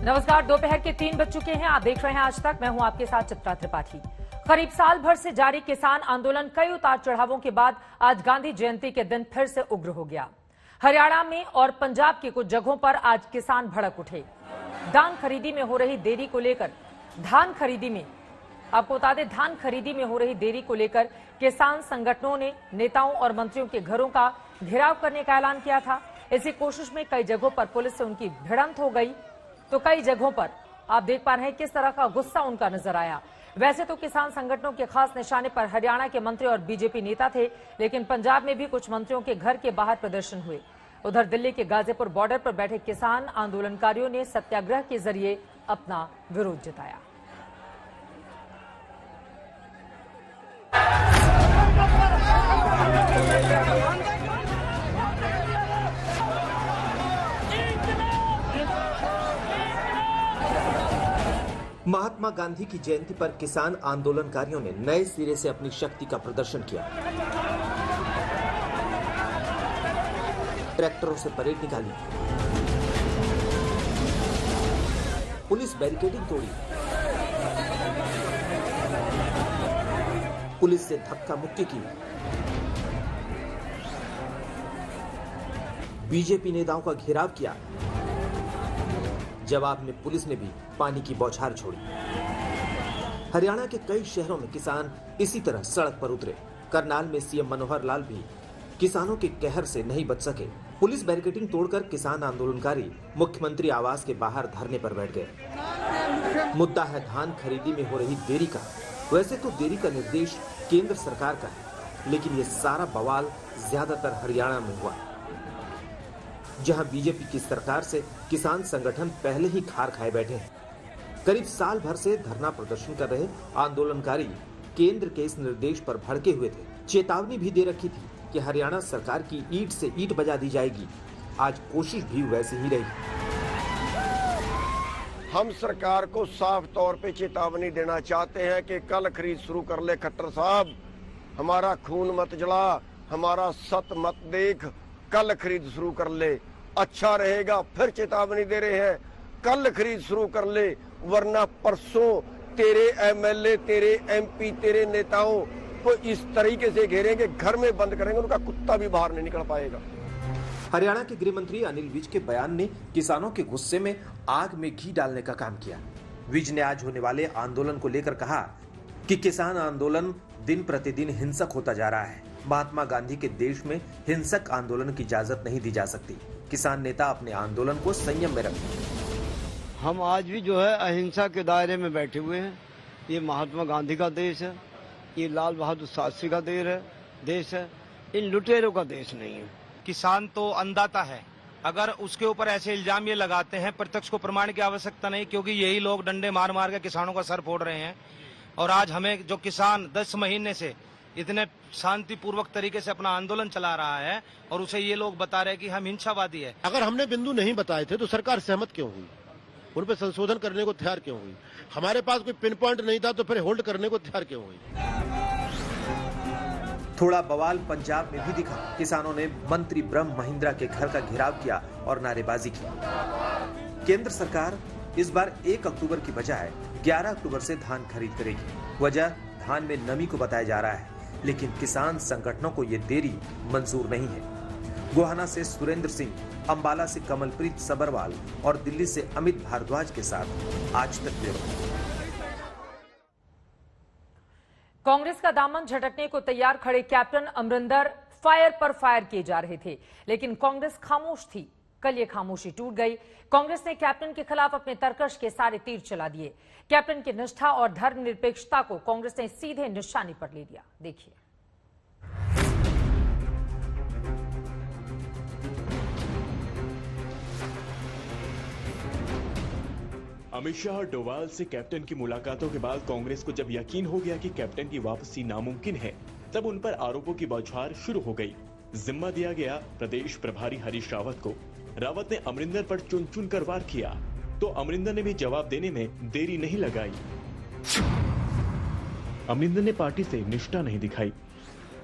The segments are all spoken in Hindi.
नमस्कार, दोपहर के 3 बज चुके हैं। आप देख रहे हैं आज तक। मैं हूं आपके साथ चित्रा त्रिपाठी। करीब साल भर से जारी किसान आंदोलन कई उतार चढ़ावों के बाद आज गांधी जयंती के दिन फिर से उग्र हो गया। हरियाणा में और पंजाब की कुछ जगहों पर आज किसान भड़क उठे। धान खरीदी में हो रही देरी को लेकर आपको बता दें, धान खरीदी में हो रही देरी को लेकर किसान संगठनों ने नेताओं और मंत्रियों के घरों का घेराव करने का ऐलान किया था। इसी कोशिश में कई जगहों पर पुलिस से उनकी भिड़ंत हो गई, तो कई जगहों पर आप देख पा रहे हैं किस तरह का गुस्सा उनका नजर आया। वैसे तो किसान संगठनों के खास निशाने पर हरियाणा के मंत्री और बीजेपी नेता थे, लेकिन पंजाब में भी कुछ मंत्रियों के घर के बाहर प्रदर्शन हुए। उधर दिल्ली के गाजीपुर बॉर्डर पर बैठे किसान आंदोलनकारियों ने सत्याग्रह के जरिए अपना विरोध जताया। महात्मा गांधी की जयंती पर किसान आंदोलनकारियों ने नए सिरे से अपनी शक्ति का प्रदर्शन किया। ट्रैक्टरों से परेड निकाली, पुलिस बैरिकेडिंग तोड़ी, पुलिस से धक्का मुक्की की, बीजेपी नेताओं का घेराव किया। जवाब में पुलिस ने भी पानी की बौछार छोड़ी। हरियाणा के कई शहरों में किसान इसी तरह सड़क पर उतरे। करनाल में सीएम मनोहर लाल भी किसानों के कहर से नहीं बच सके। पुलिस बैरिकेडिंग तोड़कर किसान आंदोलनकारी मुख्यमंत्री आवास के बाहर धरने पर बैठ गए। मुद्दा है धान खरीदी में हो रही देरी का। वैसे तो देरी का निर्देश केंद्र सरकार का है, लेकिन ये सारा बवाल ज्यादातर हरियाणा में हुआ, जहां बीजेपी की सरकार से किसान संगठन पहले ही खार खाए बैठे हैं। करीब साल भर से धरना प्रदर्शन कर रहे आंदोलनकारी केंद्र के इस निर्देश पर भड़के हुए थे। चेतावनी भी दे रखी थी कि हरियाणा सरकार की ईंट से ईंट बजा दी जाएगी। आज कोशिश भी वैसी ही रही। हम सरकार को साफ तौर पे चेतावनी देना चाहते हैं कि कल खरीद शुरू कर ले खट्टर साहब। हमारा खून मत जला, हमारा सत मत देख, कल खरीद शुरू कर ले, अच्छा रहेगा। फिर चेतावनी दे रहे हैं, कल खरीद शुरू कर ले, वरना परसों तेरे एमएलए, तेरे एमपी, तेरे नेताओं को इस तरीके से घेरेंगे, घर में बंद करेंगे, उनका कुत्ता भी बाहर नहीं निकल पाएगा। हरियाणा के गृह मंत्री अनिल विज के बयान ने किसानों के गुस्से में आग में घी डालने का काम किया। विज ने आज होने वाले आंदोलन को लेकर कहा कि किसान आंदोलन दिन प्रतिदिन हिंसक होता जा रहा है। महात्मा गांधी के देश में हिंसक आंदोलन की इजाजत नहीं दी जा सकती। किसान नेता अपने आंदोलन को संयम में रखें। हम आज भी जो है अहिंसा के दायरे में बैठे हुए हैं। ये महात्मा गांधी का देश है, ये लाल बहादुर शास्त्री का देश है, इन लुटेरों का देश नहीं है। किसान तो अन्नदाता है, अगर उसके ऊपर ऐसे इल्जाम ये लगाते हैं, प्रत्यक्ष को प्रमाण की आवश्यकता नहीं, क्योंकि यही लोग डंडे मार मार के किसानों का सर फोड़ रहे हैं। और आज हमें जो किसान 10 महीने से इतने शांतिपूर्वक तरीके से अपना आंदोलन चला रहा है और उसे ये लोग बता रहे हैं कि हम हिंसावादी है। अगर हमने बिंदु नहीं बताए थे तो सरकार सहमत क्यों हुई? उन पर संशोधन करने को तैयार क्यों हुई? हमारे पास कोई पिन पॉइंट नहीं था तो फिर होल्ड करने को तैयार क्यों हुई? थोड़ा बवाल पंजाब में भी दिखा। किसानों ने मंत्री ब्रह्म महिंद्रा के घर का घेराव किया और नारेबाजी की। केंद्र सरकार इस बार 1 अक्टूबर की बजाय 11 अक्टूबर से धान खरीद करेगी। वजह धान में नमी को बताया जा रहा है, लेकिन किसान संगठनों को ये देरी मंजूर नहीं है। गोहाना से सुरेंद्र सिंह, अंबाला से कमलप्रीत सबरवाल और दिल्ली से अमित भारद्वाज के साथ आज तक ब्यूरो। कांग्रेस का दामन झटकने को तैयार खड़े कैप्टन अमरिंदर फायर पर फायर किए जा रहे थे, लेकिन कांग्रेस खामोश थी। कल ये खामोशी टूट गई। कांग्रेस ने कैप्टन के खिलाफ अपने तरकश के सारे तीर चला दिए। कैप्टन की निष्ठा और धर्मनिरपेक्षता को कांग्रेस ने सीधे निशाने पर ले लिया। देखिए। अमित शाह और डोवाल से कैप्टन की मुलाकातों के बाद कांग्रेस को जब यकीन हो गया कि कैप्टन की वापसी नामुमकिन है, तब उन पर आरोपों की बौछार शुरू हो गई। जिम्मा दिया गया प्रदेश प्रभारी हरीश रावत को। रावत ने अमरिंदर पर चुन चुन कर वार किया, तो अमरिंदर ने भी जवाब देने में देरी नहीं लगाई। अमरिंदर ने पार्टी से निष्ठा नहीं दिखाई।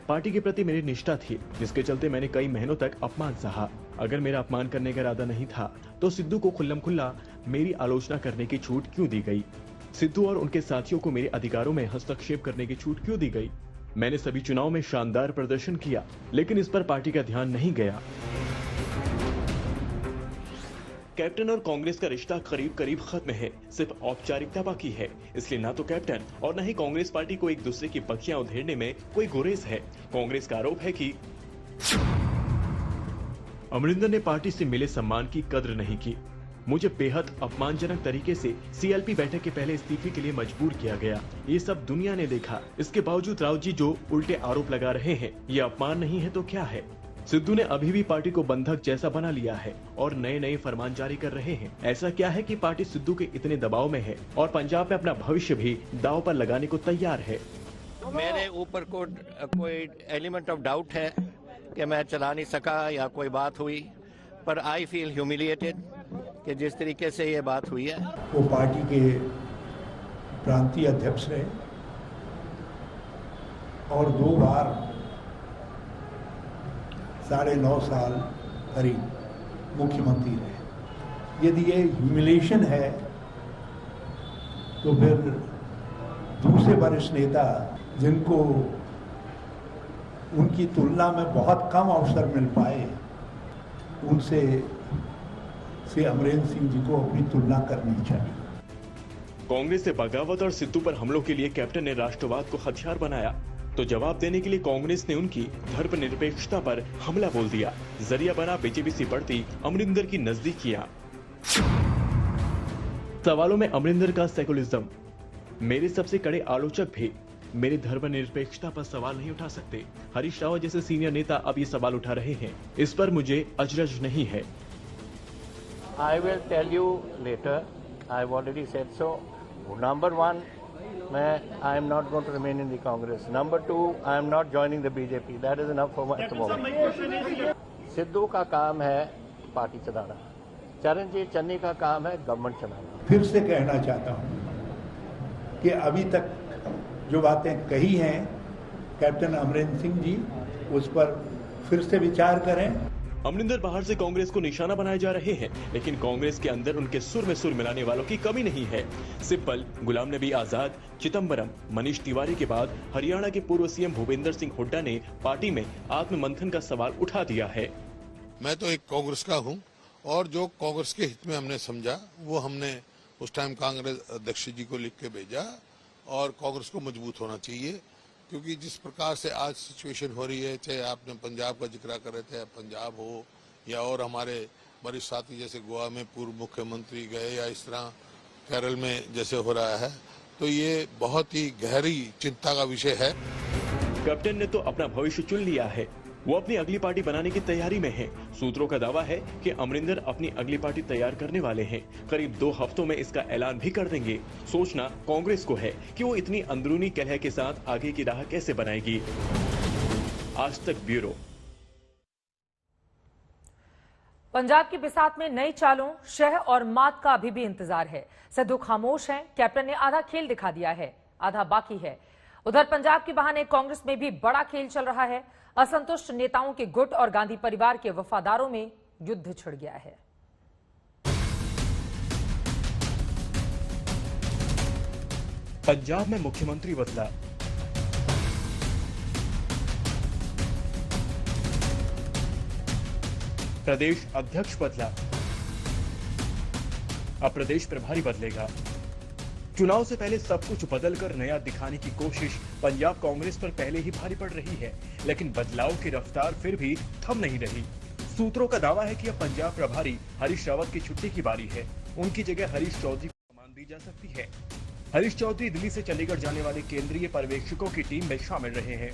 पार्टी के प्रति मेरी निष्ठा थी, जिसके चलते मैंने कई महीनों तक अपमान सहा। अगर मेरा अपमान करने का इरादा नहीं था तो सिद्धू को खुल्लम खुल्ला मेरी आलोचना करने की छूट क्यों दी गई? सिद्धू और उनके साथियों को मेरे अधिकारों में हस्तक्षेप करने की छूट क्यों दी गई? मैंने सभी चुनाव में शानदार प्रदर्शन किया, लेकिन इस पर पार्टी का ध्यान नहीं गया। कैप्टन और कांग्रेस का रिश्ता करीब करीब खत्म है, सिर्फ औपचारिकता बाकी है। इसलिए ना तो कैप्टन और न ही कांग्रेस पार्टी को एक दूसरे की बखियां उधेड़ने में कोई गुरेज है। कांग्रेस का आरोप है कि अमरिंदर ने पार्टी से मिले सम्मान की कद्र नहीं की। मुझे बेहद अपमानजनक तरीके से सीएलपी बैठक के पहले इस्तीफे के लिए मजबूर किया गया। ये सब दुनिया ने देखा। इसके बावजूद राव जी जो उल्टे आरोप लगा रहे हैं, ये अपमान नहीं है तो क्या है? सिद्धू ने अभी भी पार्टी को बंधक जैसा बना लिया है और नए नए फरमान जारी कर रहे हैं। ऐसा क्या है कि पार्टी सिद्धू के इतने दबाव में है और पंजाब में अपना भविष्य भी दांव पर लगाने को तैयार है? मेरे ऊपर कोई एलिमेंट ऑफ डाउट है कि मैं चला नहीं सका या कोई बात हुई, पर आई फील ह्यूमिलिएटेड कि जिस तरीके से ये बात हुई है। वो पार्टी के प्रांतीय अध्यक्ष रहे और 2 बार 9.5 साल करीब मुख्यमंत्री रहे। यदि ये ह्यूमिलेशन है तो फिर दूसरे वरिष्ठ नेता जिनको उनकी तुलना में बहुत कम अवसर मिल पाए, उनसे अमरेंद्र सिंह जी को अपनी तुलना करनी चाहिए। कांग्रेस से बगावत और सिद्धू पर हमलों के लिए कैप्टन ने राष्ट्रवाद को हथियार बनाया, तो जवाब देने के लिए कांग्रेस ने उनकी धर्मनिरपेक्षता पर हमला बोल दिया। जरिया बना बीजेपी से बढ़ती अमरिंदर की नजदीकियां। सवालों में अमरिंदर का सेकुलरिज्म। मेरे सबसे कड़े आलोचक भी मेरे धर्मनिरपेक्षता पर सवाल नहीं उठा सकते। हरीश रावत जैसे सीनियर नेता अब ये सवाल उठा रहे हैं। इस पर मुझे अचरज नहीं है। I will tell you later. I've already said so. Number 1, I am not going to remain in the Congress. Number 2, I am not joining the BJP. That is enough for at the moment. Sidhu का काम है पार्टी चलाना, चरणजीत चन्नी का काम है गवर्नमेंट चलाना। फिर से कहना चाहता हूं कि अभी तक जो बातें कही हैं कैप्टन अमरिंदर सिंह जी, उस पर फिर से विचार करें। अमरिंदर बाहर से कांग्रेस को निशाना बनाए जा रहे हैं, लेकिन कांग्रेस के अंदर उनके सुर में सुर मिलाने वालों की कमी नहीं है। सिब्बल, गुलाम नबी आजाद, चिदंबरम, मनीष तिवारी के बाद हरियाणा के पूर्व सीएम भूपेंद्र सिंह हुड्डा ने पार्टी में आत्ममंथन का सवाल उठा दिया है। मैं तो एक कांग्रेस का हूं और जो कांग्रेस के हित में हमने समझा वो हमने उस टाइम कांग्रेस अध्यक्ष जी को लिख के भेजा और कांग्रेस को मजबूत होना चाहिए, क्योंकि जिस प्रकार से आज सिचुएशन हो रही है, चाहे आपने पंजाब का जिक्र कर रहे थे, पंजाब हो या और हमारे वरिष्ठ साथी जैसे गोवा में पूर्व मुख्यमंत्री गए या इस तरह केरल में जैसे हो रहा है, तो ये बहुत ही गहरी चिंता का विषय है। कैप्टन ने तो अपना भविष्य चुन लिया है। वो अपनी अगली पार्टी बनाने की तैयारी में है। सूत्रों का दावा है कि अमरिंदर अपनी अगली पार्टी तैयार करने वाले हैं। करीब 2 हफ्तों में इसका ऐलान भी कर देंगे। सोचना कांग्रेस को है कि वो इतनी अंदरूनी कलह के साथ आगे की राह कैसे बनाएगी। आज तक ब्यूरो। पंजाब की बिसात में नई चालों, शह और मात का अभी भी इंतजार है। सिद्धू खामोश हैं। कैप्टन ने आधा खेल दिखा दिया है, आधा बाकी है। उधर पंजाब के बहाने कांग्रेस में भी बड़ा खेल चल रहा है। असंतुष्ट नेताओं के गुट और गांधी परिवार के वफादारों में युद्ध छिड़ गया है। पंजाब में मुख्यमंत्री बदला, प्रदेश अध्यक्ष बदला, अब प्रदेश प्रभारी बदलेगा। चुनाव से पहले सब कुछ बदलकर नया दिखाने की कोशिश पंजाब कांग्रेस पर पहले ही भारी पड़ रही है, लेकिन बदलाव की रफ्तार फिर भी थम नहीं रही। सूत्रों का दावा है कि अब पंजाब प्रभारी हरीश रावत की छुट्टी की बारी है। उनकी जगह हरीश चौधरी को कमान दी जा सकती है। हरीश चौधरी दिल्ली से चंडीगढ़ जाने वाले केंद्रीय पर्यवेक्षकों की टीम में शामिल रहे हैं।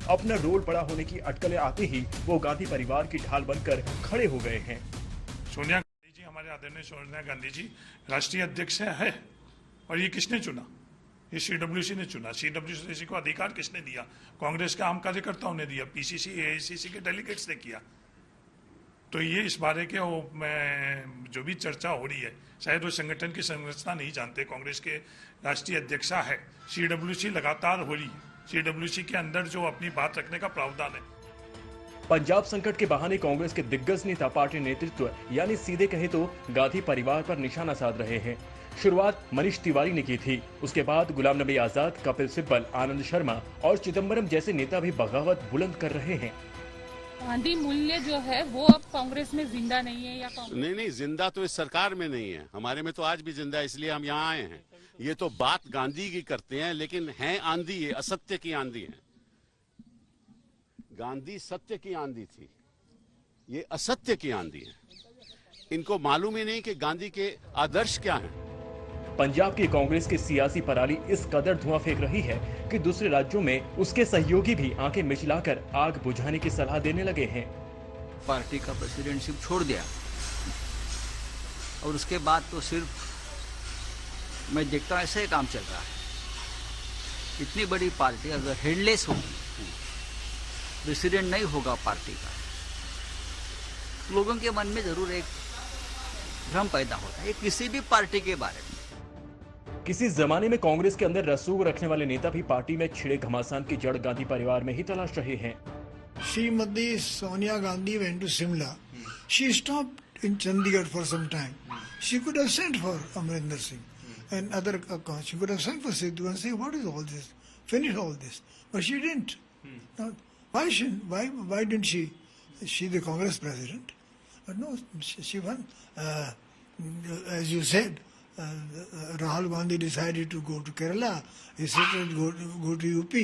अपना रोल बड़ा होने की अटकलें आते ही वो गांधी परिवार की ढाल बनकर खड़े हो गए हैं। सोनिया गांधी जी, हमारे आदरणीय सोनिया गांधी जी राष्ट्रीय अध्यक्ष है, और ये किसने चुना? ये सीडब्ल्यूसी ने चुना। सीडब्ल्यूसी को अधिकार किसने दिया? कांग्रेस के आम कार्यकर्ताओं ने दिया, पीसीसी एआईसीसी के डेलीगेट्स ने किया। तो ये इस बारे के जो भी चर्चा हो रही है, शायद वो संगठन की संरचना नहीं जानते। कांग्रेस के राष्ट्रीय अध्यक्षा है, सीडब्ल्यूसी लगातार हो रही है। सीडब्ल्यूसी के अंदर जो अपनी बात रखने का प्रावधान है, पंजाब संकट के बहाने कांग्रेस के दिग्गज नेता पार्टी नेतृत्व यानी सीधे कहे तो गांधी परिवार पर निशाना साध रहे हैं। शुरुआत मनीष तिवारी ने की थी, उसके बाद गुलाम नबी आजाद, कपिल सिब्बल, आनंद शर्मा और चिदम्बरम जैसे नेता भी बगावत बुलंद कर रहे हैं। गांधी मूल्य जो है वो अब कांग्रेस में जिंदा नहीं है या नहीं, जिंदा तो इस सरकार में नहीं है, हमारे में तो आज भी जिंदा है, इसलिए हम यहाँ आए हैं। ये तो बात गांधी की करते हैं, लेकिन है आंधी, ये असत्य की आंधी है। गांधी सत्य की आंधी थी, ये असत्य की आंधी है। इनको मालूम ही नहीं कि गांधी के आदर्श क्या हैं। पंजाब की कांग्रेस की सियासी पराली इस कदर धुआं फेंक रही है कि दूसरे राज्यों में उसके सहयोगी भी आंखें मिचलाकर आग बुझाने की सलाह देने लगे हैं। पार्टी का प्रेसिडेंटशिप छोड़ दिया और उसके बाद तो सिर्फ मैं देखता हूँ ऐसे ही काम चल रहा है। इतनी बड़ी पार्टी अगर हेडलेस होगी, प्रेसिडेंट नहीं होगा पार्टी का, लोगों के मन में जरूर एक भ्रम पैदा होता है किसी भी पार्टी के बारे में। किसी जमाने में कांग्रेस के अंदर रसूख रखने वाले नेता भी पार्टी में छिड़े घमासान की जड़ गांधी परिवार में ही तलाश रहे हैं। Srimati Sonia Gandhi went to Shimla. She stopped in Chandigarh for some time. She could have sent for Amrinder Singh and other. She could have sent for Sidhu and say, "What is all this? Finish all this." But she didn't. Now, why didn't she? She the Congress president. But no, she won. As you said, Rahul Gandhi decided to go to Kerala. He said to go to UP.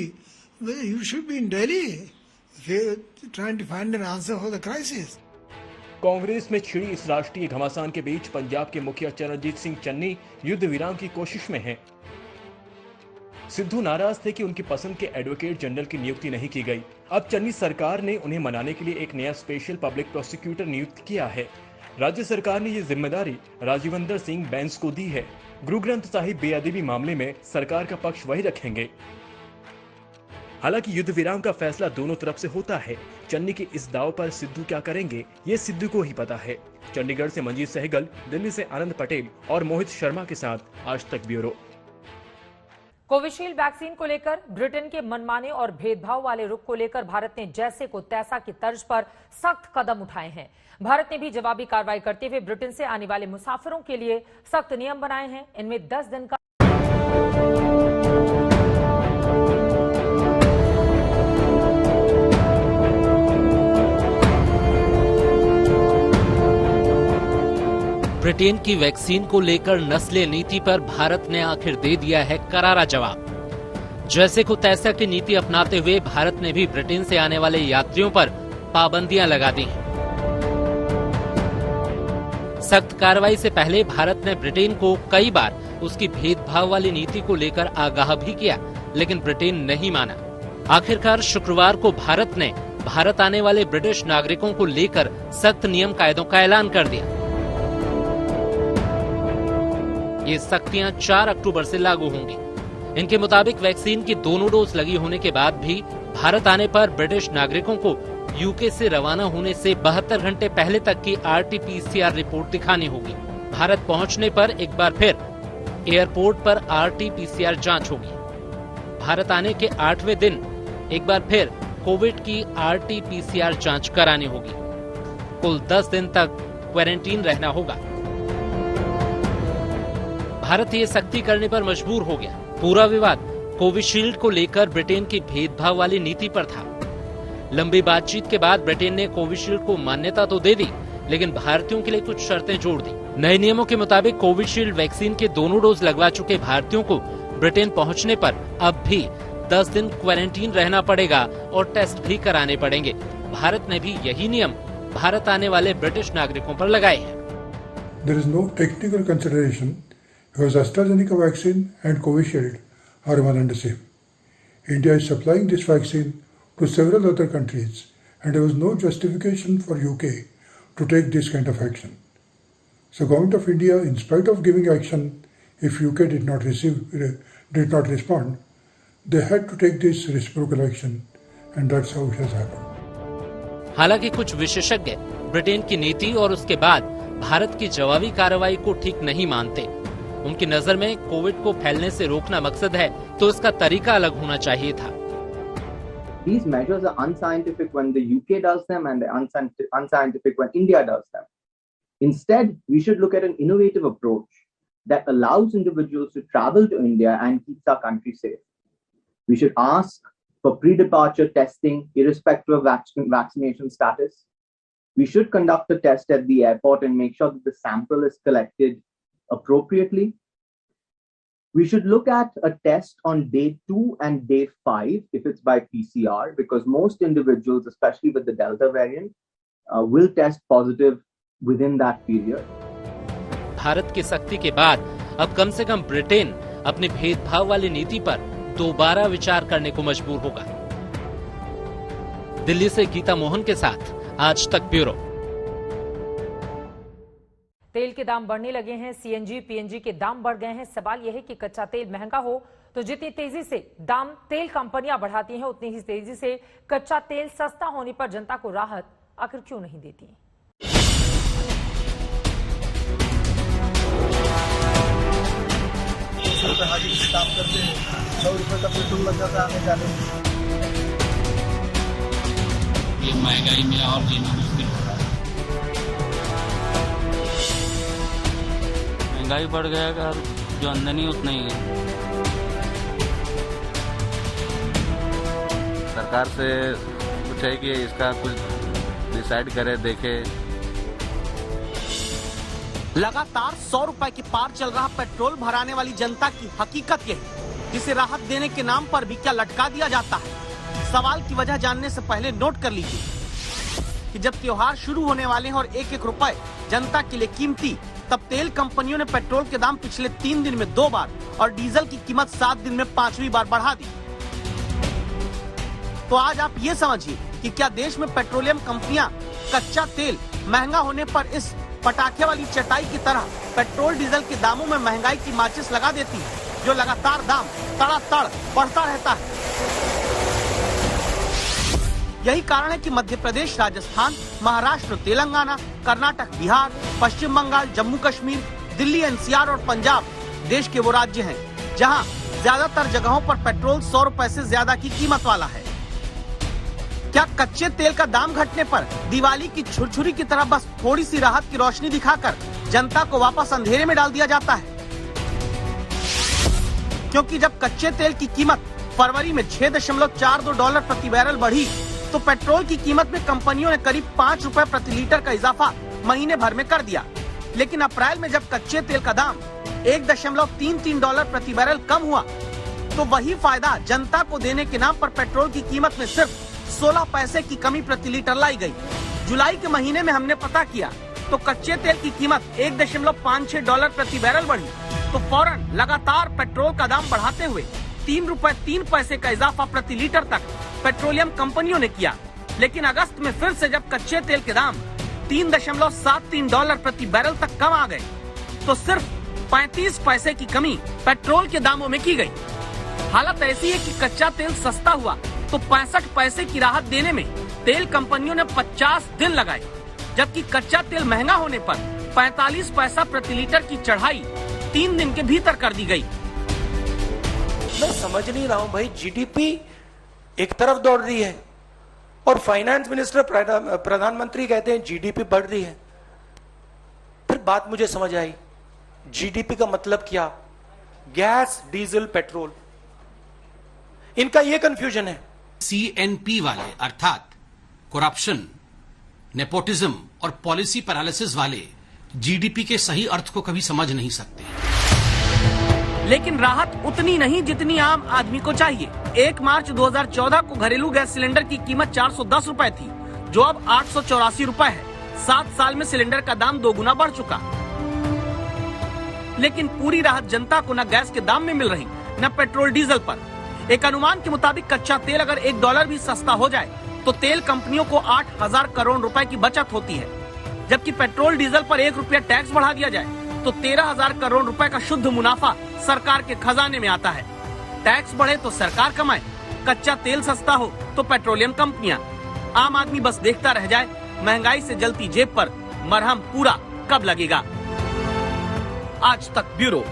Well, you should be in Delhi, trying to find an answer for the crisis. Congress में छिड़ी इस राष्ट्रीय घमासान के बीच पंजाब के मुखिया चरणजीत सिंह चन्नी युद्ध विराम की कोशिश में हैं। सिद्धू नाराज थे कि उनकी पसंद के एडवोकेट जनरल की नियुक्ति नहीं की गई। अब चन्नी सरकार ने उन्हें मनाने के लिए एक नया स्पेशल पब्लिक प्रोसिक्यूटर नियुक्त किया है। राज्य सरकार ने ये जिम्मेदारी राजीविंदर सिंह बैंस को दी है। गुरु ग्रंथ साहिब बेअदबी मामले में सरकार का पक्ष वही रखेंगे। हालांकि युद्ध विराम का फैसला दोनों तरफ से होता है। चन्नी के इस दाव पर सिद्धू क्या करेंगे, ये सिद्धू को ही पता है। चंडीगढ़ से मंजीत सहगल, दिल्ली से आनंद पटेल और मोहित शर्मा के साथ आज तक ब्यूरो। कोविशील्ड वैक्सीन को लेकर ब्रिटेन के मनमाने और भेदभाव वाले रुख को लेकर भारत ने जैसे को तैसा की तर्ज पर सख्त कदम उठाए हैं। भारत ने भी जवाबी कार्रवाई करते हुए ब्रिटेन से आने वाले मुसाफिरों के लिए सख्त नियम बनाए हैं। इनमें 10 दिन का ब्रिटेन की वैक्सीन को लेकर नस्लीय नीति पर भारत ने आखिर दे दिया है करारा जवाब। जैसे को तैसा की नीति अपनाते हुए भारत ने भी ब्रिटेन से आने वाले यात्रियों पर पाबंदियां लगा दी हैं। सख्त कार्रवाई से पहले भारत ने ब्रिटेन को कई बार उसकी भेदभाव वाली नीति को लेकर आगाह भी किया, लेकिन ब्रिटेन नहीं माना। आखिरकार शुक्रवार को भारत ने भारत आने वाले ब्रिटिश नागरिकों को लेकर सख्त नियम कायदों का ऐलान कर दिया। ये सख्तियां 4 अक्टूबर से लागू होंगी। इनके मुताबिक वैक्सीन की दोनों डोज लगी होने के बाद भी भारत आने पर ब्रिटिश नागरिकों को यूके से रवाना होने से 72 घंटे पहले तक की RT-PCR रिपोर्ट दिखानी होगी। भारत पहुंचने पर एक बार फिर एयरपोर्ट पर RT-PCR जांच होगी। भारत आने के 8वें दिन एक बार फिर कोविड की RT-PCR जांच करानी होगी। कुल 10 दिन तक क्वारंटीन रहना होगा। भारत ये सख्ती करने पर मजबूर हो गया। पूरा विवाद कोविशील्ड को लेकर ब्रिटेन की भेदभाव वाली नीति पर था। लंबी बातचीत के बाद ब्रिटेन ने कोविशील्ड को मान्यता तो दे दी, लेकिन भारतीयों के लिए कुछ शर्तें जोड़ दी। नए नियमों के मुताबिक कोविशील्ड वैक्सीन के दोनों डोज लगवा चुके भारतीयों को ब्रिटेन पहुंचने पर अब भी 10 दिन क्वारंटीन रहना पड़ेगा और टेस्ट भी कराने पड़ेंगे। भारत ने भी यही नियम भारत आने वाले ब्रिटिश नागरिकों पर लगाए हैं। There is no technical consideration because AstraZeneca vaccine and Covishield are one and the same. India is supplying this vaccine to several other countries and there was no justification for UK to take this kind of action. So Government of India, in spite of giving action, if UK did not respond, they had to take this reciprocal action and that's how it has happened. हालांकि कुछ विशेषज्ञ ब्रिटेन की नीति और उसके बाद भारत की जवाबी कार्रवाई को ठीक नहीं मानते। उनकी नजर में कोविड को फैलने से रोकना मकसद है तो इसका तरीका अलग होना चाहिए था। these measures are unscientific when the UK does them and unscientific when India does them. Instead, we should look at an innovative approach that allows individuals to travel to India and keeps our country safe. We should ask for pre-departure testing irrespective of vaccination status. We should conduct a test at the airport and make sure that the sample is collected appropriately. We should look at a test on day 2 and day 5 if it's by PCR, because most individuals, especially with the Delta variant, will test positive within that period. Bharat की सख्ती के बाद अब कम से कम ब्रिटेन अपनी भेदभाव वाली नीति पर दोबारा विचार करने को मजबूर होगा। दिल्ली से गीता मोहन के साथ आज तक ब्यूरो। तेल के दाम बढ़ने लगे हैं, सीएनजी पीएनजी के दाम बढ़ गए हैं। सवाल यह है कि कच्चा तेल महंगा हो तो जितनी तेजी से दाम तेल कंपनियां बढ़ाती हैं, उतनी ही तेजी से कच्चा तेल सस्ता होने पर जनता को राहत आखिर क्यों नहीं देती? हाजिरी से काम करते हैं, 100 रुपए का पेट्रोल लग जाता है आने जाने में। ये महंगाई में और जीना मुश्किल हो रहा है। महंगाई बढ़ गया, जो आमदनी उतना ही है। सरकार से कुछ है कि इसका कुछ डिसाइड करे, देखे। लगातार 100 रुपए के पार चल रहा पेट्रोल भराने वाली जनता की हकीकत यही, जिसे राहत देने के नाम पर भी क्या लटका दिया जाता है। सवाल की वजह जानने से पहले नोट कर लीजिए कि जब त्योहार शुरू होने वाले हैं और 1-1 रुपए जनता के लिए कीमती, तब तेल कंपनियों ने पेट्रोल के दाम पिछले 3 दिन में 2 बार और डीजल की कीमत 7 दिन में 5वीं बार बढ़ा दी। तो आज आप ये समझिए कि क्या देश में पेट्रोलियम कंपनियां कच्चा तेल महंगा होने पर इस पटाखे वाली चटाई की तरह पेट्रोल डीजल के दामों में महंगाई की माचिस लगा देती है, जो लगातार दाम तड़ातड़ बढ़ता रहता है। यही कारण है कि मध्य प्रदेश, राजस्थान, महाराष्ट्र, तेलंगाना, कर्नाटक, बिहार, पश्चिम बंगाल, जम्मू कश्मीर, दिल्ली, एनसीआर और पंजाब देश के वो राज्य हैं जहां ज्यादातर जगहों पर पेट्रोल 100 रुपए से ज्यादा की कीमत वाला है। क्या कच्चे तेल का दाम घटने पर दिवाली की छुरछुरी की तरह बस थोड़ी सी राहत की रोशनी दिखाकर जनता को वापस अंधेरे में डाल दिया जाता है? क्योंकि जब कच्चे तेल की कीमत फरवरी में $6.42 प्रति बैरल बढ़ी, तो पेट्रोल की कीमत में कंपनियों ने करीब 5 रुपए प्रति लीटर का इजाफा महीने भर में कर दिया। लेकिन अप्रैल में जब कच्चे तेल का दाम $1.33 प्रति बैरल कम हुआ, तो वही फायदा जनता को देने के नाम पर पेट्रोल की कीमत में सिर्फ 16 पैसे की कमी प्रति लीटर लाई गई। जुलाई के महीने में हमने पता किया तो कच्चे तेल की कीमत $1.56 प्रति बैरल बढ़ी, तो फौरन लगातार पेट्रोल का दाम बढ़ाते हुए 3 रुपए 3 पैसे का इजाफा प्रति लीटर तक पेट्रोलियम कंपनियों ने किया। लेकिन अगस्त में फिर से जब कच्चे तेल के दाम $3.73 प्रति बैरल तक कम आ गए, तो सिर्फ 35 पैसे की कमी पेट्रोल के दामों में की गई। हालत ऐसी है कि कच्चा तेल सस्ता हुआ तो 65 पैसे की राहत देने में तेल कंपनियों ने 50 दिन लगाए, जबकि कच्चा तेल महंगा होने पर 45 पैसा प्रति लीटर की चढ़ाई 3 दिन के भीतर कर दी गई। मैं समझ नहीं रहा हूं भाई, जीडीपी एक तरफ दौड़ रही है और फाइनेंस मिनिस्टर, प्रधानमंत्री कहते हैं जीडीपी बढ़ रही है। फिर बात मुझे समझ आई, जीडीपी का मतलब क्या? गैस, डीजल, पेट्रोल, इनका ये कंफ्यूजन है। CNP वाले अर्थात करप्शन, नेपोटिज्म और पॉलिसी पैरालिसिस वाले जीडीपी के सही अर्थ को कभी समझ नहीं सकते। लेकिन राहत उतनी नहीं जितनी आम आदमी को चाहिए। 1 मार्च 2014 को घरेलू गैस सिलेंडर की कीमत 410 रुपए थी, जो अब 884 रुपए है। 7 साल में सिलेंडर का दाम 2 गुना बढ़ चुका। लेकिन पूरी राहत जनता को न गैस के दाम में मिल रही, न पेट्रोल डीजल पर। एक अनुमान के मुताबिक कच्चा तेल अगर $1 भी सस्ता हो जाए तो तेल कंपनियों को 8,000 करोड़ रुपए की बचत होती है, जबकि पेट्रोल डीजल पर 1 रुपया टैक्स बढ़ा दिया जाए तो 13,000 करोड़ रुपए का शुद्ध मुनाफा सरकार के खजाने में आता है। टैक्स बढ़े तो सरकार कमाए, कच्चा तेल सस्ता हो तो पेट्रोलियम कंपनियां। आम आदमी बस देखता रह जाए, महंगाई से जलती जेब पर मरहम पूरा कब लगेगा। आज तक ब्यूरो।